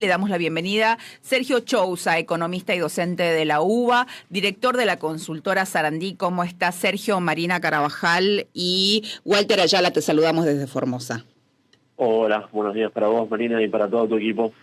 Le damos la bienvenida Sergio Chousa, economista y docente de la UBA, director de la consultora Sarandí. ¿Cómo está, Sergio? Marina Carabajal y Walter Ayala, te saludamos desde Formosa. Hola, buenos días para vos, Marina, y para todo tu equipo.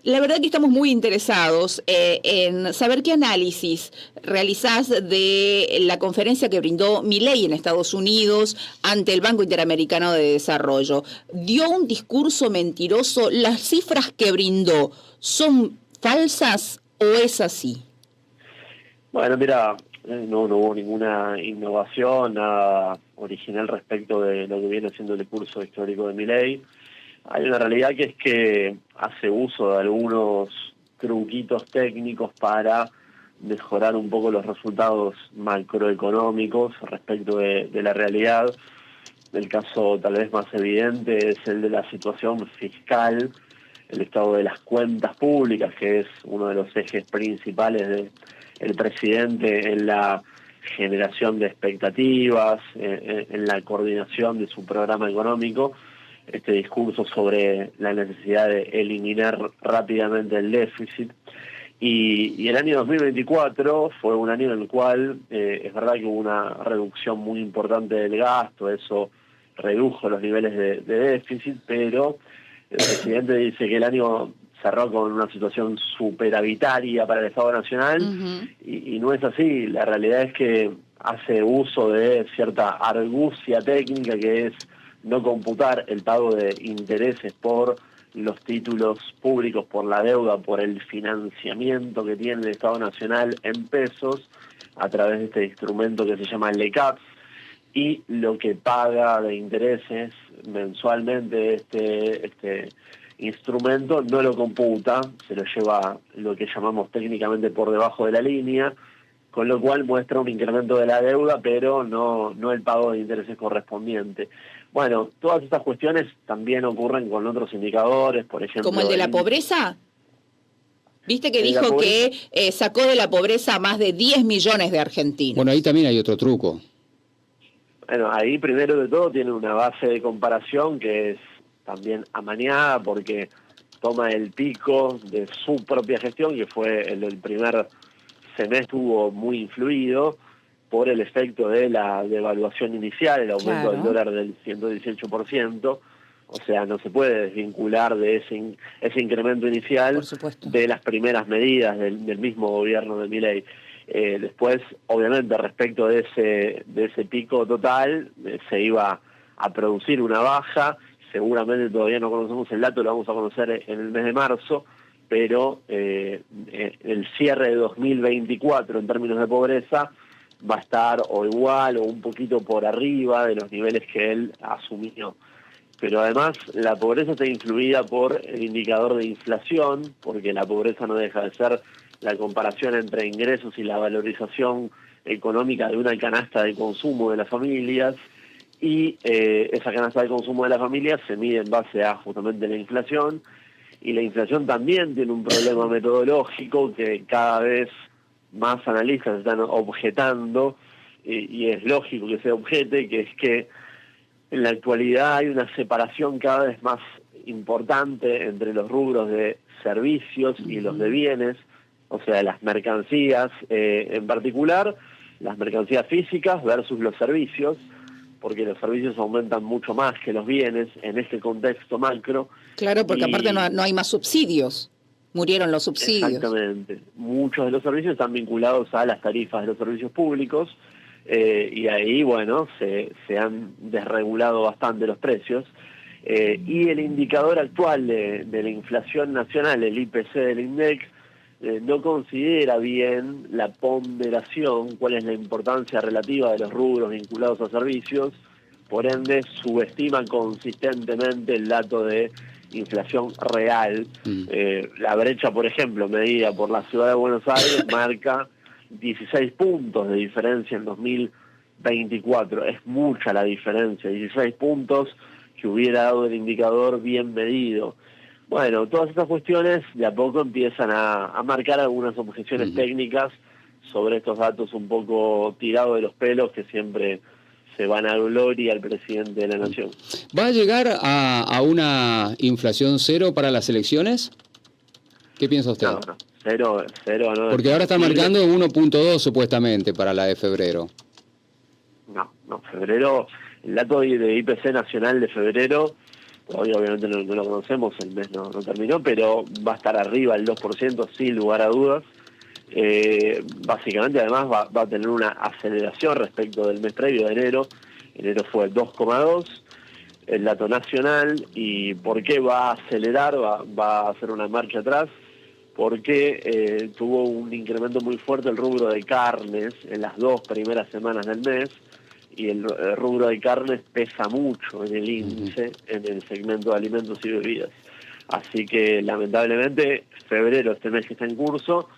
La verdad que estamos muy interesados en saber qué análisis realizás de la conferencia que brindó Milei en Estados Unidos ante el Banco Interamericano de Desarrollo. ¿Dio un discurso mentiroso? ¿Las cifras que brindó son falsas o es así? Bueno, mira, no hubo ninguna innovación, nada original respecto de lo que viene siendo el discurso histórico de Milei. Hay una realidad que es que hace uso de algunos truquitos técnicos para mejorar un poco los resultados macroeconómicos respecto de la realidad. El caso tal vez más evidente es el de la situación fiscal, el estado de las cuentas públicas, que es uno de los ejes principales del presidente en la generación de expectativas, en la coordinación de su programa económico. Este discurso sobre la necesidad de eliminar rápidamente el déficit. Y el año 2024 fue un año en el cual es verdad que hubo una reducción muy importante del gasto, eso redujo los niveles de déficit, pero el presidente dice que el año cerró con una situación superavitaria para el Estado Nacional, y no es así. La realidad es que hace uso de cierta argucia técnica, que es no computar el pago de intereses por los títulos públicos, por la deuda, por el financiamiento que tiene el Estado Nacional en pesos a través de este instrumento que se llama LECAPS, y lo que paga de intereses mensualmente este instrumento no lo computa, se lo lleva lo que llamamos técnicamente por debajo de la línea, con lo cual muestra un incremento de la deuda, pero no el pago de intereses correspondiente. Bueno, todas estas cuestiones también ocurren con otros indicadores, por ejemplo... ¿Como el de la pobreza? Viste que dijo que sacó de la pobreza a más de 10 millones de argentinos. Bueno, ahí también hay otro truco. Bueno, ahí primero de todo tiene una base de comparación que es también amañada, porque toma el pico de su propia gestión, que fue el del primer semestre, estuvo muy influido por el efecto de la devaluación inicial, el aumento del dólar del 118%, o sea, no se puede desvincular de ese incremento inicial de las primeras medidas del mismo gobierno de Milei. Después, obviamente, respecto de ese pico total, se iba a producir una baja. Seguramente todavía no conocemos el dato, lo vamos a conocer en el mes de marzo, pero el cierre de 2024 en términos de pobreza va a estar o igual o un poquito por arriba de los niveles que él asumió. Pero además la pobreza está influida por el indicador de inflación, porque la pobreza no deja de ser la comparación entre ingresos y la valorización económica de una canasta de consumo de las familias, y esa canasta de consumo de las familias se mide en base a justamente la inflación, y la inflación también tiene un problema metodológico que cada vez más analistas están objetando, y es lógico que se objete, que es que en la actualidad hay una separación cada vez más importante entre los rubros de servicios y los de bienes, o sea, las mercancías, en particular, las mercancías físicas versus los servicios, porque los servicios aumentan mucho más que los bienes en este contexto macro. Claro, porque aparte no hay más subsidios, murieron los subsidios. Exactamente, muchos de los servicios están vinculados a las tarifas de los servicios públicos, y ahí, bueno, se han desregulado bastante los precios, y el indicador actual de la inflación nacional, el IPC del INDEC, no considera bien la ponderación, cuál es la importancia relativa de los rubros vinculados a servicios, por ende subestima consistentemente el dato de inflación real. La brecha, por ejemplo, medida por la Ciudad de Buenos Aires, marca 16 puntos de diferencia en 2024. Es mucha la diferencia, 16 puntos que hubiera dado el indicador bien medido. Bueno, todas estas cuestiones de a poco empiezan a marcar algunas objeciones técnicas sobre estos datos un poco tirados de los pelos que siempre se van a gloria al presidente de la Nación. ¿Va a llegar a una inflación cero para las elecciones? ¿Qué piensa usted? No, cero no. Porque ahora está marcando 1.2 supuestamente para la de febrero. No, febrero, el dato de IPC nacional de febrero, todavía obviamente no lo conocemos, el mes no terminó, pero va a estar arriba el 2%, sin lugar a dudas. Básicamente además va a tener una aceleración respecto del mes previo de enero. Enero fue 2,2, el dato nacional. ¿Y por qué va a acelerar? Va a hacer una marcha atrás, porque tuvo un incremento muy fuerte el rubro de carnes en las 2 primeras semanas del mes, y el rubro de carnes pesa mucho en el índice, en el segmento de alimentos y bebidas. Así que lamentablemente febrero, este mes que está en curso,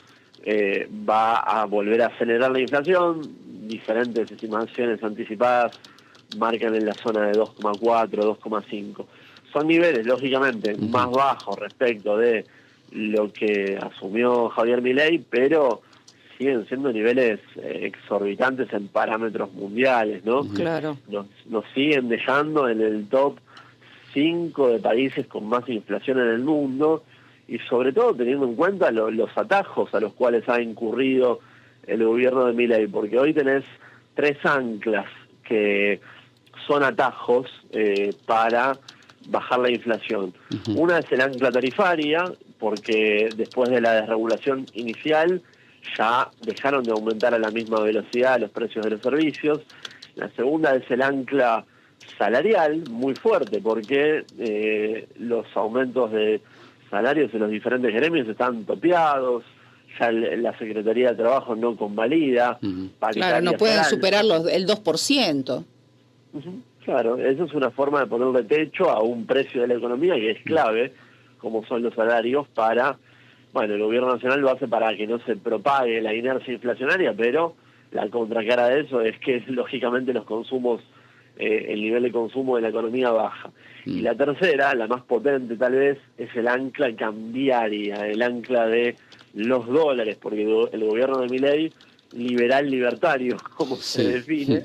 va a volver a acelerar la inflación. Diferentes estimaciones anticipadas marcan en la zona de 2,4, 2,5. Son niveles, lógicamente, más bajos respecto de lo que asumió Javier Milei, pero siguen siendo niveles exorbitantes en parámetros mundiales, ¿no? Claro. Nos siguen dejando en el top 5 de países con más inflación en el mundo, y sobre todo teniendo en cuenta los atajos a los cuales ha incurrido el gobierno de Milei, porque hoy tenés 3 anclas que son atajos para bajar la inflación. Una es el ancla tarifaria, porque después de la desregulación inicial ya dejaron de aumentar a la misma velocidad los precios de los servicios. La segunda es el ancla salarial, muy fuerte, porque los aumentos de salarios en los diferentes gremios están topeados, ya la Secretaría de Trabajo no convalida. Claro, no pueden superar el 2%. Claro, eso es una forma de ponerle techo a un precio de la economía que es clave, como son los salarios, para... Bueno, el gobierno nacional lo hace para que no se propague la inercia inflacionaria, pero la contracara de eso es que, lógicamente, los consumos, el nivel de consumo de la economía baja. Y la tercera, la más potente tal vez, es el ancla cambiaria, el ancla de los dólares, porque el gobierno de Milei, liberal libertario, como se define,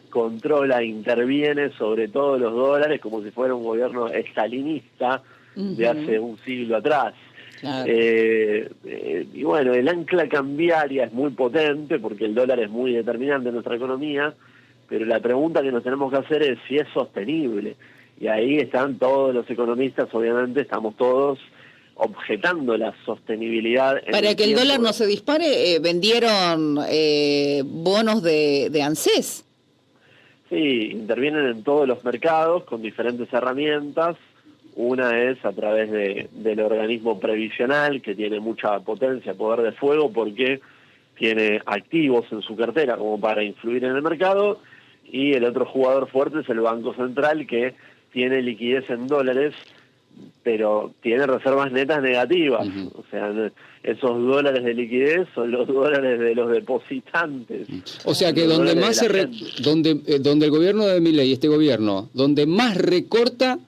controla, interviene sobre todos los dólares como si fuera un gobierno estalinista de hace un siglo atrás. Claro. Y bueno, el ancla cambiaria es muy potente porque el dólar es muy determinante en nuestra economía, pero la pregunta que nos tenemos que hacer es si es sostenible. Y ahí están todos los economistas, obviamente, estamos todos objetando la sostenibilidad. Para que el dólar no se dispare, vendieron bonos de ANSES. Sí, intervienen en todos los mercados con diferentes herramientas. Una es a través del organismo previsional, que tiene mucha potencia, poder de fuego, porque tiene activos en su cartera como para influir en el mercado, y el otro jugador fuerte es el Banco Central, que tiene liquidez en dólares, pero tiene reservas netas negativas. O sea, esos dólares de liquidez son los dólares de los depositantes. O sea que donde más donde el gobierno de Milei, este gobierno, donde más recorta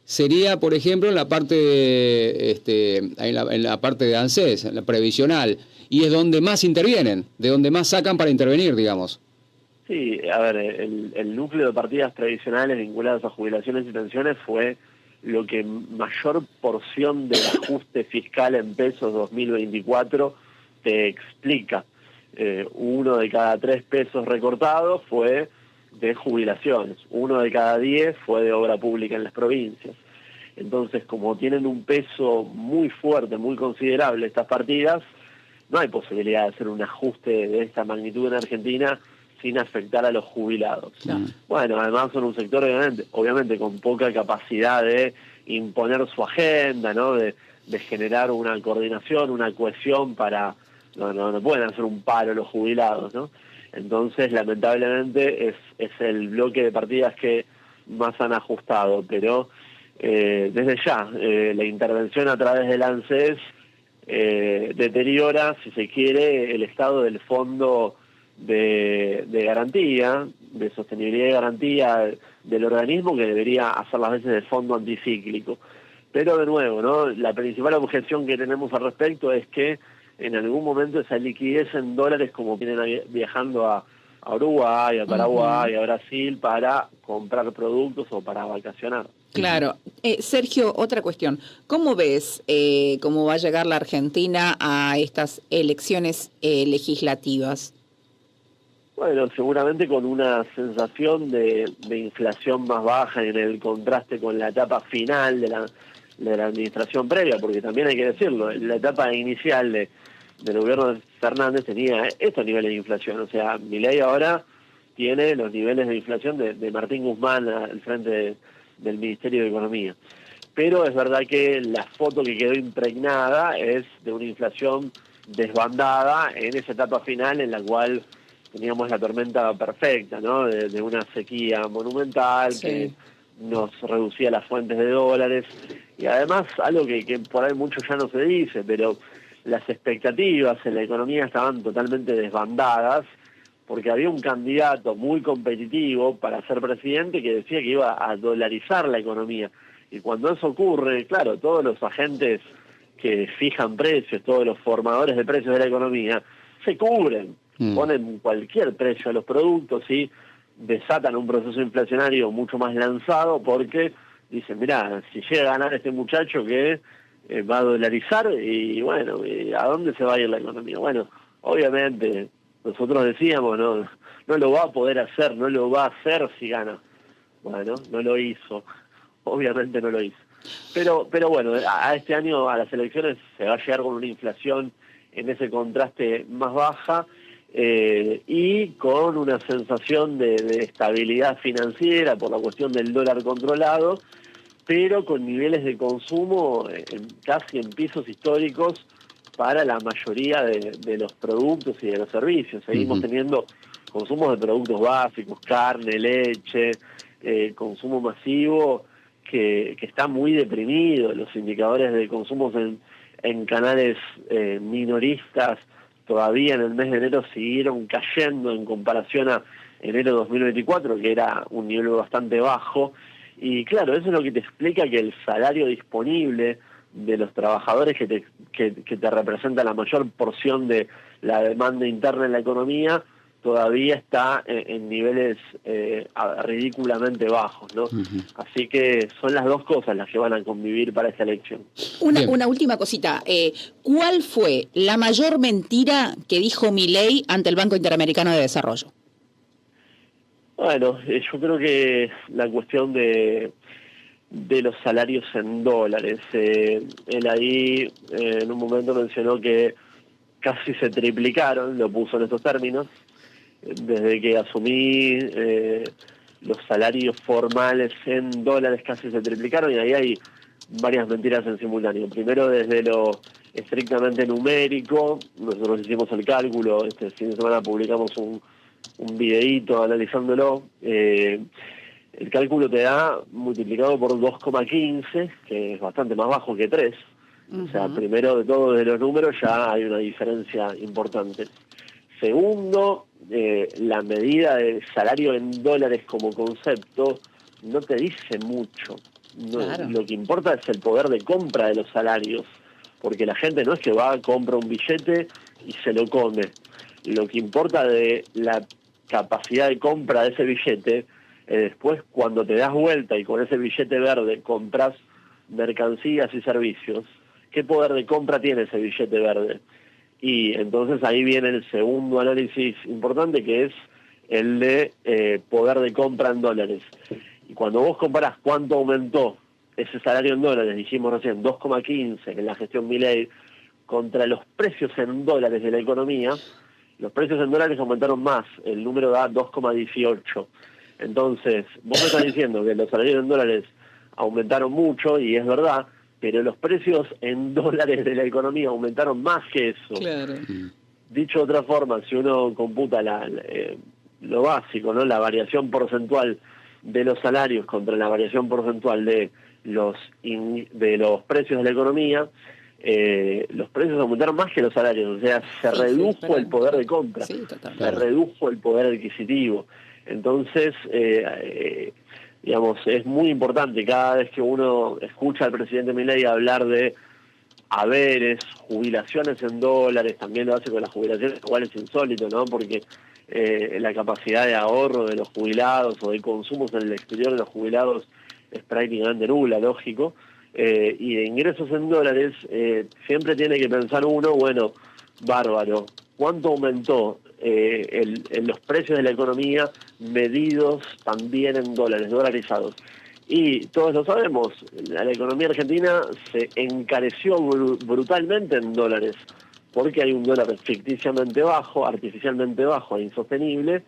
sería, por ejemplo, en la parte en la parte de ANSES, en la previsional, y es donde más intervienen, de donde más sacan para intervenir, digamos. Sí, a ver, el núcleo de partidas previsionales vinculadas a jubilaciones y pensiones fue lo que mayor porción del ajuste fiscal en pesos 2024 te explica. 1 de cada 3 pesos recortados fue de jubilaciones, 1 de cada 10 fue de obra pública en las provincias. Entonces, como tienen un peso muy fuerte, muy considerable estas partidas, no hay posibilidad de hacer un ajuste de esta magnitud en Argentina sin afectar a los jubilados. Bueno, además son un sector obviamente con poca capacidad de imponer su agenda, ¿no? De generar una coordinación, una cohesión para... No pueden hacer un paro los jubilados, ¿no? Entonces, lamentablemente, es el bloque de partidas que más han ajustado, pero desde ya, la intervención a través del ANSES deteriora, si se quiere, el estado del fondo de garantía, de sostenibilidad y garantía del organismo, que debería hacer las veces de fondo anticíclico. Pero de nuevo, ¿no? La principal objeción que tenemos al respecto es que en algún momento esa liquidez en dólares, como vienen viajando a Uruguay, a Paraguay, a Brasil, para comprar productos o para vacacionar. Claro. Sergio, otra cuestión. ¿Cómo ves cómo va a llegar la Argentina a estas elecciones legislativas? Bueno, seguramente con una sensación de inflación más baja en el contraste con la etapa final de la administración previa, porque también hay que decirlo, la etapa inicial del gobierno de Fernández tenía estos niveles de inflación. O sea, Milei ahora tiene los niveles de inflación de Martín Guzmán al frente del Ministerio de Economía. Pero es verdad que la foto que quedó impregnada es de una inflación desbandada en esa etapa final en la cual teníamos la tormenta perfecta, ¿no? De una sequía monumental, sí, que nos reducía las fuentes de dólares. Y además, algo que por ahí mucho ya no se dice, pero las expectativas en la economía estaban totalmente desbandadas, porque había un candidato muy competitivo para ser presidente que decía que iba a dolarizar la economía. Y cuando eso ocurre, claro, todos los agentes que fijan precios, todos los formadores de precios de la economía, se cubren, ponen cualquier precio a los productos y desatan un proceso inflacionario mucho más lanzado, porque dicen, mirá, si llega a ganar este muchacho que va a dolarizar, y bueno, ¿a dónde se va a ir la economía? Bueno, obviamente, nosotros decíamos, no lo va a poder hacer, no lo va a hacer si gana. Bueno, no lo hizo, obviamente no lo hizo. Pero bueno, a este año, a las elecciones, se va a llegar con una inflación en ese contraste más baja, y con una sensación de estabilidad financiera por la cuestión del dólar controlado, pero con niveles de consumo casi en pisos históricos para la mayoría de los productos y de los servicios. Seguimos teniendo consumos de productos básicos, carne, leche, consumo masivo que está muy deprimido. Los indicadores de consumos en canales minoristas todavía en el mes de enero siguieron cayendo en comparación a enero de 2024, que era un nivel bastante bajo. Y claro, eso es lo que te explica que el salario disponible de los trabajadores que te representa la mayor porción de la demanda interna en la economía todavía está en niveles ridículamente bajos, ¿no? Así que son las dos cosas las que van a convivir para esta elección. Una última cosita. ¿Cuál fue la mayor mentira que dijo Milei ante el Banco Interamericano de Desarrollo? Bueno, yo creo que la cuestión de los salarios en dólares. Él ahí en un momento mencionó que casi se triplicaron, lo puso en estos términos. Desde que asumí, los salarios formales en dólares casi se triplicaron, y ahí hay varias mentiras en simultáneo. Primero, desde lo estrictamente numérico, nosotros hicimos el cálculo, este fin de semana publicamos un videíto analizándolo. El cálculo te da multiplicado por 2,15, que es bastante más bajo que 3. O sea, primero de todo, de los números ya hay una diferencia importante. Segundo, la medida de salario en dólares como concepto no te dice mucho. Claro. Lo que importa es el poder de compra de los salarios, porque la gente no es que va, compra un billete y se lo come. Lo que importa de la capacidad de compra de ese billete, después cuando te das vuelta y con ese billete verde compras mercancías y servicios, ¿qué poder de compra tiene ese billete verde? Y entonces ahí viene el segundo análisis importante, que es el de poder de compra en dólares. Y cuando vos comparás cuánto aumentó ese salario en dólares, dijimos recién 2,15 en la gestión Milei, contra los precios en dólares de la economía, los precios en dólares aumentaron más, el número da 2,18. Entonces, vos me estás diciendo que los salarios en dólares aumentaron mucho, y es verdad, pero los precios en dólares de la economía aumentaron más que eso. Claro. Dicho de otra forma, si uno computa lo básico, ¿no? La variación porcentual de los salarios contra la variación porcentual de los precios de la economía, los precios aumentaron más que los salarios. O sea, se redujo el poder de compra, se redujo el poder adquisitivo. Entonces, digamos, es muy importante cada vez que uno escucha al presidente Milei hablar de haberes, jubilaciones en dólares, también lo hace con las jubilaciones, igual es insólito, ¿no? Porque la capacidad de ahorro de los jubilados o de consumos en el exterior de los jubilados es prácticamente nula, lógico, y de ingresos en dólares, siempre tiene que pensar uno, bueno, bárbaro, ¿cuánto aumentó los precios de la economía medidos también en dólares, dolarizados? Y todos lo sabemos, la economía argentina se encareció brutalmente en dólares, porque hay un dólar ficticiamente bajo, artificialmente bajo e insostenible,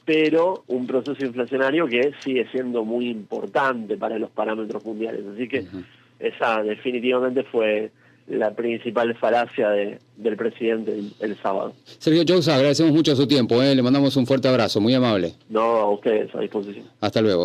pero un proceso inflacionario que sigue siendo muy importante para los parámetros mundiales. Así que esa definitivamente fue la principal falacia del presidente el sábado. Sergio Chousa, agradecemos mucho su tiempo, le mandamos un fuerte abrazo, muy amable. No, a ustedes, a disposición. Hasta luego.